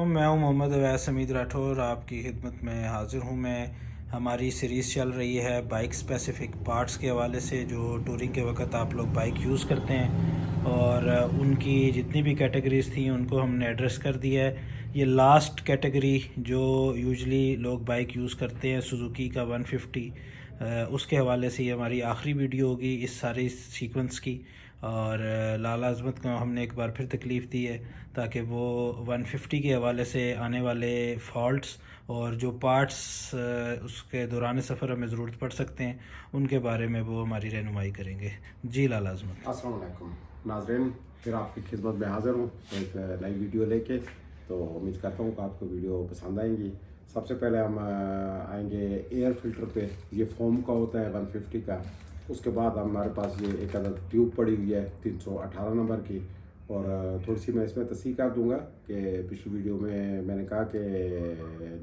मैं हूं मोहम्मद अवैस हमीद राठौर, आपकी खिदमत में हाज़िर हूं। मैं हमारी सीरीज़ चल रही है बाइक स्पेसिफ़िक पार्ट्स के हवाले से, जो टूरिंग के वक्त आप लोग बाइक यूज़ करते हैं, और उनकी जितनी भी कैटेगरीज़ थी उनको हमने एड्रेस कर दिया है। ये लास्ट कैटेगरी जो यूजली लोग बाइक यूज़ करते हैं, सुजुकी का 150, उसके हवाले से ये हमारी आखिरी वीडियो होगी इस सारे सीक्वेंस की। और लाला अज़मत को हमने एक बार फिर तकलीफ़ दी है ताकि वो 150 के हवाले से आने वाले फॉल्ट्स और जो पार्ट्स उसके दौरान सफ़र हमें ज़रूरत पड़ सकते हैं उनके बारे में वो हमारी रहनुमाई करेंगे। जी लाला अज़मत। अस्सलाम वालेकुम नाज़रीन, फिर आपकी खिदमत में हाज़िर हूँ एक नई वीडियो लेके। तो उम्मीद करता हूँ कि आपको वीडियो पसंद आएंगी। सबसे पहले हम आएंगे एयर फिल्टर पे। ये फोम का होता है 150 का। उसके बाद हमारे पास ये एक अदद ट्यूब पड़ी हुई है 318 नंबर की। और थोड़ी सी मैं इसमें तस्सीह कर दूंगा कि पिछली वीडियो में मैंने कहा कि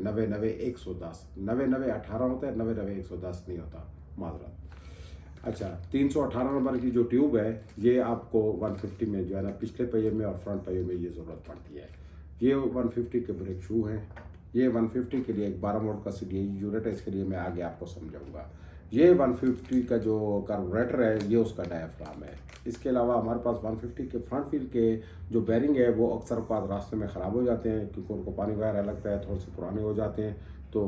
90 90 110, 90 90 18 होता है, 90 90 110 नहीं होता, माजरत। अच्छा, 318 नंबर की जो ट्यूब है ये आपको 150 में जो है ना पिछले पहिए में और फ्रंट पहिए में ये ज़रूरत पड़ती है। ये 150 के ब्रेक शू हैं। ये 150 के लिए एक 12 मोड का CDI यूनिट है, इसके लिए मैं आगे आपको समझाऊंगा। ये 150 का जो कार्बोरेटर है ये उसका डायाफ्राम है। इसके अलावा हमारे पास 150 के फ्रंट व्हील के जो बैरिंग है वो अक्सर औक़ात रास्ते में ख़राब हो जाते हैं, क्योंकि उनको पानी वगैरह लगता है, थोड़े से पुराने हो जाते हैं, तो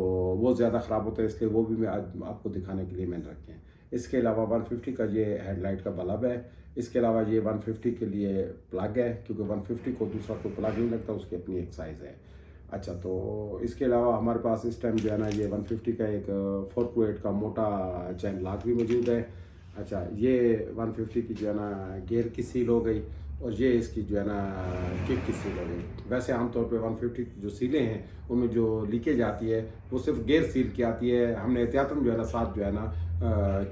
वो ज़्यादा ख़राब होते हैं, इसलिए वो भी मैं आज आपको दिखाने के लिए मैंने रखे हैं। इसके अलावा 150 का ये हेडलाइट का बल्ब है। इसके अलावा ये 150 के लिए प्लग है, क्योंकि 150 को दूसरा कोई प्लग नहीं लगता, उसकी अपनी एक साइज़ है। अच्छा, तो इसके अलावा हमारे पास इस टाइम जो है ना ये 150 का एक 4/8 का मोटा चैन लॉक भी मौजूद है। अच्छा, ये 150 की जो है ना गियर की सील हो गई, और ये इसकी जो है ना किक की सील हो गई। वैसे आमतौर पे 150 जो सीलें हैं उनमें जो लीकेज आती है वो सिर्फ गियर सील की आती है। हमने एहतियातन जो है ना साथ जो है ना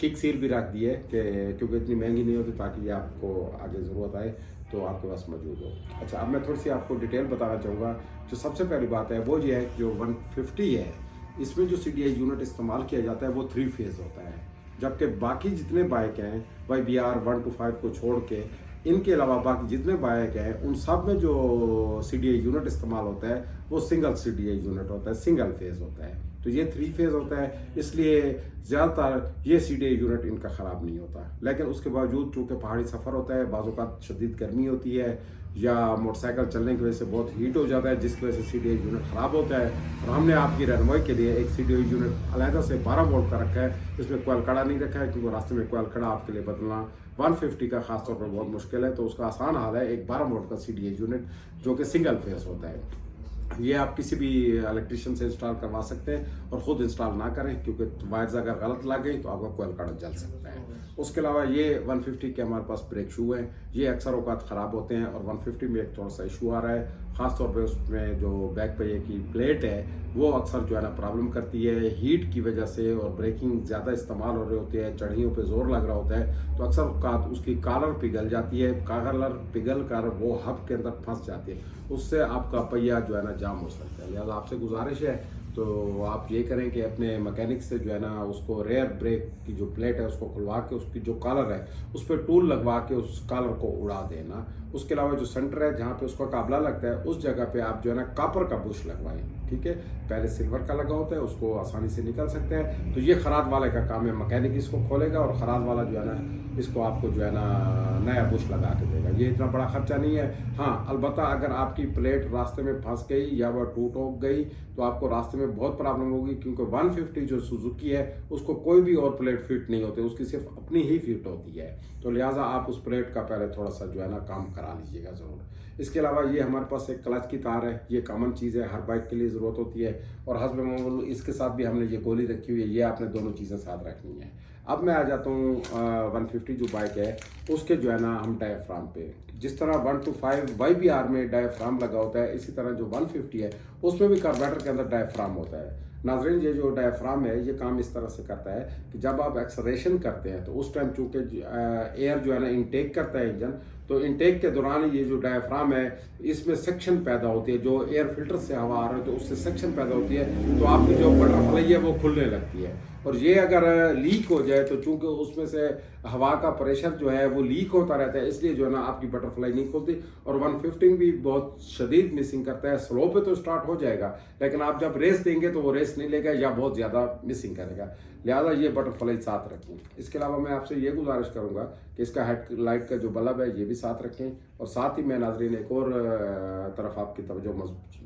किक सील भी रख दी है, कि क्योंकि इतनी महंगी नहीं होती, ताकि ये आपको आगे ज़रूरत आए तो आपके पास मौजूद हो। अच्छा, अब मैं थोड़ी सी आपको डिटेल बताना चाहूँगा। जो सबसे पहली बात है वो ये है कि जो 150 है इसमें जो CDI यूनिट इस्तेमाल किया जाता है वो 3 फेज़ होता है, जबकि बाकी जितने बाइक हैं YBR 1 to 5 को छोड़ के, इनके अलावा बाकी जितने बाइक हैं उन सब में जो CDI यूनिट इस्तेमाल होता है वो सिंगल CDI यूनिट होता है, सिंगल फेज़ होता है। तो ये 3 फेज़ होता है, इसलिए ज़्यादातर ये CDI यूनिट इनका ख़राब नहीं होता। लेकिन उसके बावजूद चूँकि पहाड़ी सफ़र होता है, बाज़ औक़ात शदीद गर्मी होती है या मोटरसाइकिल चलने की वजह से बहुत हीट हो जाता है, जिसकी वजह से CDI यूनिट ख़राब होता है। और हमने आपकी रहनुमाई के लिए एक CDI यूनिट अलहदा से 12 वोल्ट का रखा है। इसमें कोयल कड़ा नहीं रखा है, क्योंकि रास्ते में कोयल कड़ा आपके लिए बदलना 150 का ख़ास तौर पर बहुत मुश्किल है। तो उसका आसान हाल है एक 12 वोल्ट का CDI यूनिट, जो कि सिंगल फेस होता है। ये आप किसी भी इलेक्ट्रिशियन से इंस्टॉल करवा सकते हैं, और ख़ुद इंस्टॉल ना करें, क्योंकि वायर्स अगर गलत लग गई तो आपका कोयल कड़ा जल सकता है। उसके अलावा ये 150 के हमारे पास ब्रेक शू हैं, ये अक्सर औक़ात ख़राब होते हैं, और 150 में एक थोड़ा सा इशू आ रहा है, ख़ास तौर पे उसमें जो बैक पहिए की प्लेट है वो अक्सर जो है ना प्रॉब्लम करती है हीट की वजह से, और ब्रेकिंग ज़्यादा इस्तेमाल हो रहे होते हैं, चढ़ियों पे ज़ोर लग रहा होता है, तो अक्सर औक़ात उसकी कॉलर पिघल जाती है। कॉलर पिघल कर वो हब के अंदर फंस जाती है, उससे आपका पहिया जो है ना जाम हो सकता है। लिहाजा आपसे गुजारिश है तो आप ये करें कि अपने मैकेनिक से जो है ना उसको रेयर ब्रेक की जो प्लेट है उसको खुलवा के उसकी जो कॉलर है उस पर टूल लगवा के उस कॉलर को उड़ा देना। उसके अलावा जो सेंटर है जहाँ पे उसका काबला लगता है उस जगह पे आप जो है ना कॉपर का बुश लगवाएं, ठीक है। पहले सिल्वर का लगा होता है, उसको आसानी से निकल सकते हैं। तो ये खराद वाले का काम है, मैकेनिक इसको खोलेगा और खराद वाला जो है ना इसको आपको जो है ना नया बुश लगा के देगा। ये इतना बड़ा खर्चा नहीं है। हाँ, अलबत्ता अगर आपकी प्लेट रास्ते में फंस गई या वह टूट हो गई तो आपको रास्ते में बहुत प्रॉब्लम होगी, क्योंकि 150 जो सुजुकी है उसको कोई भी और प्लेट फिट नहीं होती, उसकी सिर्फ अपनी ही फिट होती है। तो लिहाजा आप उस प्लेट का पहले थोड़ा सा जो है ना काम करा लीजिएगा ज़रूर। इसके अलावा ये हमारे पास एक क्लच की तार है, ये कॉमन चीज़ है, हर बाइक के लिए ज़रूरत होती है, और हस्ब मामूल इसके साथ भी हमने ये गोली रखी हुई है, ये आपने दोनों चीज़ें साथ रखनी है। अब मैं आ जाता हूँ 150 जो बाइक है उसके जो है ना हम डायाफ्राम पे, जिस तरह 1 to 5 YBR में डायाफ्राम लगा होता है, इसी तरह जो 150 है उसमें भी कार्बोरेटर के अंदर डायाफ्राम होता है। नाज़रीन, ये जो डायाफ्राम है ये काम इस तरह से करता है कि जब आप एक्सलेरेशन करते हैं तो उस टाइम चूँकि एयर जो है ना इनटेक करता है इंजन, तो इनटेक के दौरान ये जो डायफ्राम है इसमें सेक्शन पैदा होती है, जो एयर फिल्टर से हवा आ रही है तो उससे सेक्शन पैदा होती है, तो आपकी जो बटरफ्लाई है वो खुलने लगती है। और ये अगर लीक हो जाए तो चूंकि उसमें से हवा का प्रेशर जो है वो लीक होता रहता है, इसलिए जो है ना आपकी बटरफ्लाई नहीं खुलती। और 115 भी बहुत शदीद मिसिंग करता है। स्लो पे तो स्टार्ट हो जाएगा, लेकिन आप जब रेस देंगे तो वो रेस नहीं लेगा या बहुत ज़्यादा मिसिंग करेगा, लिहाजा ये बटरफ्लाई साथ रखें। इसके अलावा मैं आपसे ये गुजारिश करूँगा कि इसका हेड लाइट का जो बल्ब है ये भी साथ रखें। और साथ ही मैं नाजरीन एक और तरफ आपकी तवज्जो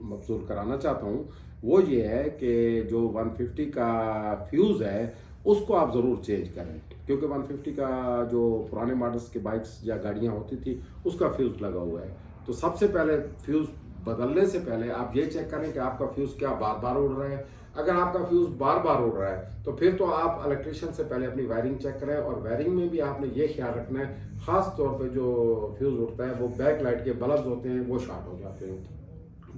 मबसूल कराना चाहता हूँ, वो ये है कि जो 150 का फ्यूज़ है उसको आप ज़रूर चेंज करें, क्योंकि 150 का जो पुराने मॉडल्स के बाइक्स या गाड़ियाँ होती थी उसका फ्यूज़ लगा हुआ है। तो सबसे पहले फ्यूज़ बदलने से पहले आप ये चेक करें कि आपका फ्यूज़ क्या बार बार उड़ रहा है। अगर आपका फ्यूज़ बार बार उड़ रहा है तो फिर तो आप इलेक्ट्रिशियन से पहले अपनी वायरिंग चेक करें। और वायरिंग में भी आपने ये ख्याल रखना है, ख़ास तौर पे जो फ्यूज़ उड़ता है वो बैक लाइट के बल्ब होते हैं वो शॉर्ट हो जाते हैं।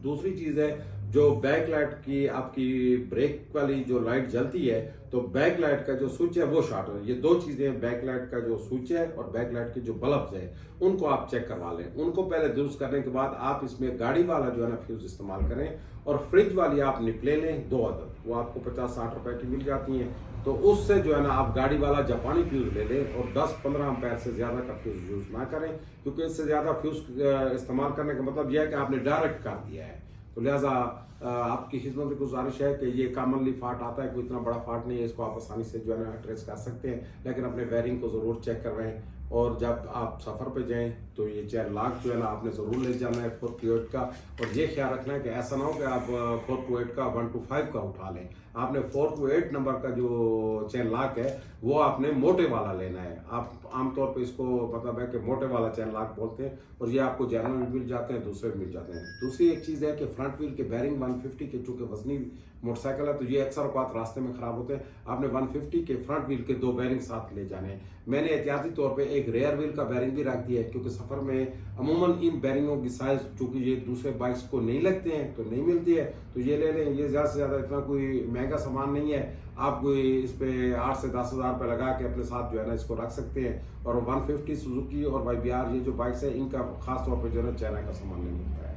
दूसरी चीज़ है, जो बैक लाइट की आपकी ब्रेक वाली जो लाइट जलती है तो बैक लाइट का जो स्विच है वो शॉर्ट हो। ये दो चीज़ें, बैक लाइट का जो स्विच है और बैक लाइट के जो बल्ब्स है उनको आप चेक करवा लें। उनको पहले दुरुस्त करने के बाद आप इसमें गाड़ी वाला जो है ना फ्यूज़ इस्तेमाल करें। और फ्रिज वाली आप निकले लें 2 अदद, वो आपको 50-60 रुपए की मिल जाती हैं। तो उससे जो है ना आप गाड़ी वाला जापानी फ्यूज़ ले लें और 10-15 एम्पेयर से ज़्यादा का फ्यूज़ यूज़ ना करें, क्योंकि इससे ज़्यादा फ्यूज़ इस्तेमाल करने का मतलब यह है कि आपने डायरेक्ट कर दिया है। तो लिहाजा आपकी खिदमत में गुजारिश है कि ये कॉमनली फाल्ट आता है, कोई इतना बड़ा फाल्ट नहीं है, इसको आप आसानी से जो है ना ट्रेस कर सकते हैं, लेकिन अपने वायरिंग को ज़रूर चेक करवाएं। और जब आप सफ़र पे जाएं तो ये चेयर लॉक जो है ना आपने ज़रूर ले जाना है 4-8 का। और ये ख्याल रखना है कि ऐसा ना हो कि आप 4-8 का 1-5 का उठा लें। आपने 4-8 नंबर का जो चेन लॉक है वो आपने मोटे वाला लेना है। आप आमतौर पे इसको मतलब है कि मोटे वाला चेन लॉक बोलते हैं, और ये आपको जर्नल में मिल जाते हैं, दूसरे मिल जाते हैं। दूसरी एक चीज़ है कि फ्रंट व्हील के बैरिंग 150 के चूँकि वजनी मोटरसाइकिल है तो ये अक्सर औक़ात रास्ते में ख़राब होते हैं। आपने 150 के फ्रंट व्हील के 2 बैरिंग साथ ले जाने हैं। मैंने एहतियाती तौर पे एक रेयर व्हील का बैरिंग भी रख दिया है, क्योंकि सफ़र में अमूमन इन बैरिंगों की साइज़ चूँकि ये दूसरे बाइक्स को नहीं लगते हैं तो नहीं मिलती है, तो ये ले लें। ये ज़्यादा से ज़्यादा इतना कोई महंगा सामान नहीं है, आप कोई इस पे 8 से 10 हज़ार रुपये लगा के अपने साथ जो है ना इसको रख सकते हैं। और 150 सुजुकी और YBR ये जो बाइक्स है इनका खास तौर पर जो है ना चाइना का सामान नहीं मिलता है।